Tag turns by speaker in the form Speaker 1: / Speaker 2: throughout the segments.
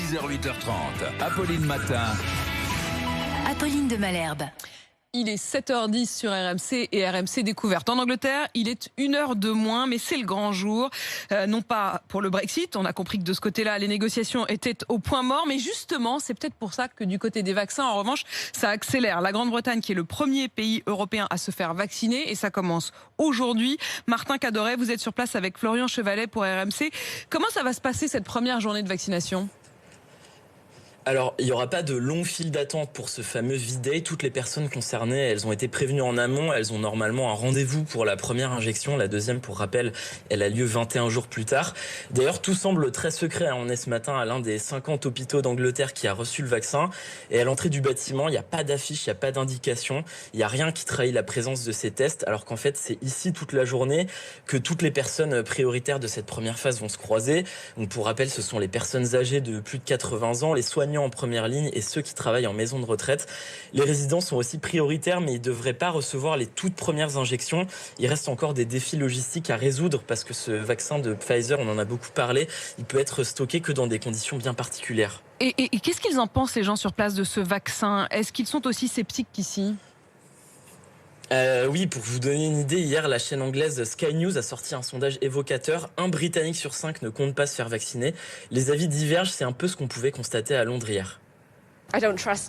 Speaker 1: 6h, 8h30. Apolline Matin.
Speaker 2: Apolline de Malherbe.
Speaker 3: Il est 7h10 sur RMC et RMC Découverte. En Angleterre, il est 1 heure de moins, mais c'est le grand jour. Non pas pour le Brexit, on a compris que de ce côté-là, les négociations étaient au point mort, mais justement, c'est peut-être pour ça que du côté des vaccins, en revanche, ça accélère. La Grande-Bretagne, qui est le premier pays européen à se faire vacciner, et ça commence aujourd'hui. Martin Cadoret, vous êtes sur place avec Florian Chevalet pour RMC. Comment ça va se passer cette première journée de vaccination ?
Speaker 4: Alors, il n'y aura pas de longue file d'attente pour ce fameux V-Day. Toutes les personnes concernées, elles ont été prévenues en amont. Elles ont normalement un rendez-vous pour la première injection. La deuxième, pour rappel, elle a lieu 21 jours plus tard. D'ailleurs, tout semble très secret. On est ce matin à l'un des 50 hôpitaux d'Angleterre qui a reçu le vaccin. Et à l'entrée du bâtiment, il n'y a pas d'affiche, il n'y a pas d'indication. Il n'y a rien qui trahit la présence de ces tests. Alors qu'en fait, c'est ici toute la journée que toutes les personnes prioritaires de cette première phase vont se croiser. Donc, pour rappel, ce sont les personnes âgées de plus de 80 ans, les soignants en première ligne et ceux qui travaillent en maison de retraite. Les résidents sont aussi prioritaires, mais ils ne devraient pas recevoir les toutes premières injections. Il reste encore des défis logistiques à résoudre parce que ce vaccin de Pfizer, on en a beaucoup parlé, il peut être stocké que dans des conditions bien particulières.
Speaker 3: Et qu'est-ce qu'ils en pensent, les gens sur place, de ce vaccin ? Est-ce qu'ils sont aussi sceptiques qu'ici ?
Speaker 4: Oui, pour vous donner une idée, hier, la chaîne anglaise Sky News a sorti un sondage évocateur. 1 Britannique sur 5 ne compte pas se faire vacciner. Les avis divergent, c'est un peu ce qu'on pouvait constater à Londres hier.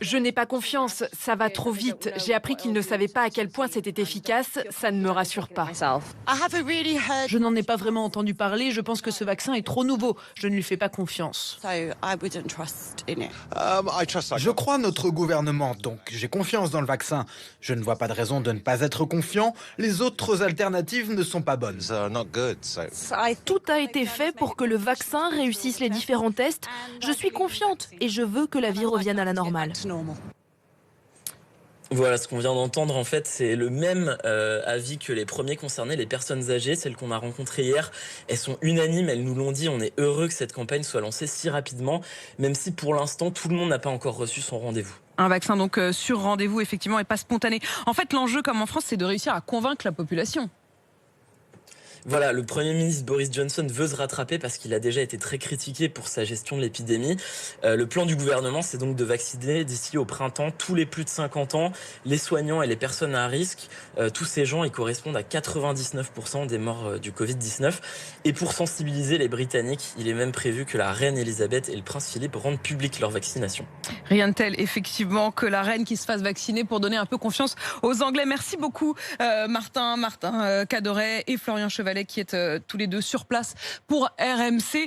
Speaker 5: Je n'ai pas confiance, ça va trop vite. J'ai appris qu'ils ne savaient pas à quel point c'était efficace, ça ne me rassure pas.
Speaker 6: Je n'en ai pas vraiment entendu parler, je pense que ce vaccin est trop nouveau, je ne lui fais pas confiance.
Speaker 7: Je crois notre gouvernement, donc j'ai confiance dans le vaccin. Je ne vois pas de raison de ne pas être confiant, les autres alternatives ne sont pas bonnes.
Speaker 6: Tout a été fait pour que le vaccin réussisse les différents tests. Je suis confiante et je veux que la vie revienne à la normale.
Speaker 4: Voilà, ce qu'on vient d'entendre, en fait, c'est le même avis que les premiers concernés, les personnes âgées, celles qu'on a rencontrées hier. Elles sont unanimes, elles nous l'ont dit, on est heureux que cette campagne soit lancée si rapidement, même si pour l'instant, tout le monde n'a pas encore reçu son rendez-vous.
Speaker 3: Un vaccin donc sur rendez-vous, effectivement, et pas spontané. En fait, l'enjeu, comme en France, c'est de réussir à convaincre la population.
Speaker 4: Voilà, le Premier ministre Boris Johnson veut se rattraper parce qu'il a déjà été très critiqué pour sa gestion de l'épidémie. Le plan du gouvernement, c'est donc de vacciner d'ici au printemps tous les plus de 50 ans, les soignants et les personnes à risque. Tous ces gens, ils correspondent à 99% des morts du Covid-19. Et pour sensibiliser les Britanniques, il est même prévu que la reine Elisabeth et le prince Philippe rendent public leur vaccination.
Speaker 3: Rien de tel, effectivement, que la reine qui se fasse vacciner pour donner un peu confiance aux Anglais. Merci beaucoup, Martin Cadoret et Florian Chevalet, qui êtes tous les deux sur place pour RMC.